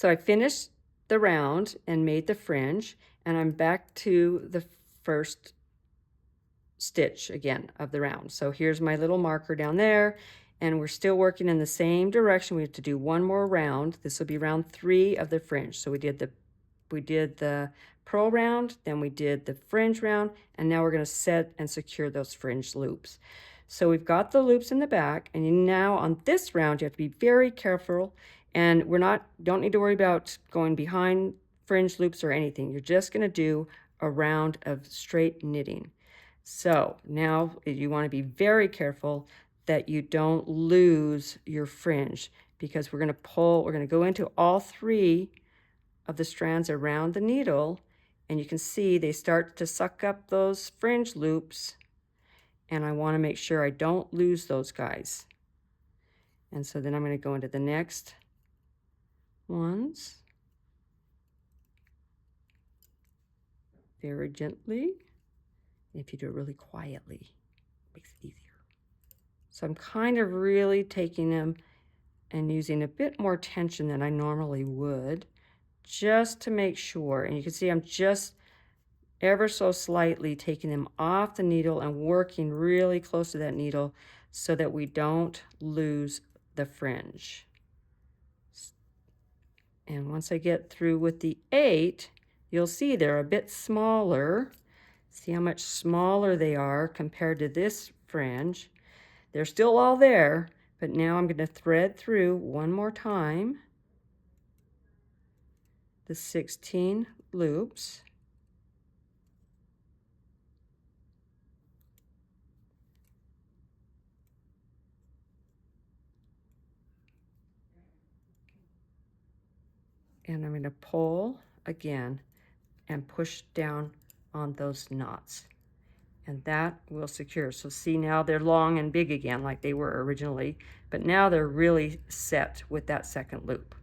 So I finished the round and made the fringe, and I'm back to the first stitch again of the round. So here's my little marker down there, and we're still working in the same direction. We have to do one more round. This will be round 3 of the fringe. So we did the purl round, then we did the fringe round, and now we're going to set and secure those fringe loops. So we've got the loops in the back, and now on this round you have to be very careful, and don't need to worry about going behind fringe loops or anything. You're just going to do a round of straight knitting. So now you want to be very careful that you don't lose your fringe, because we're going to go into all 3 of the strands around the needle, and you can see they start to suck up those fringe loops, and I want to make sure I don't lose those guys. And so then I'm going to go into the next ones very gently. If you do it really quietly, it makes it easier. So I'm kind of really taking them and using a bit more tension than I normally would, just to make sure. And you can see I'm just ever so slightly taking them off the needle and working really close to that needle so that we don't lose the fringe. And once I get through with the 8, you'll see they're a bit smaller. See how much smaller they are compared to this fringe. They're still all there, but now I'm going to thread through one more time the 16 loops. And I'm going to pull again and push down on those knots. And that will secure. So see, now they're long and big again like they were originally, but now they're really set with that second loop.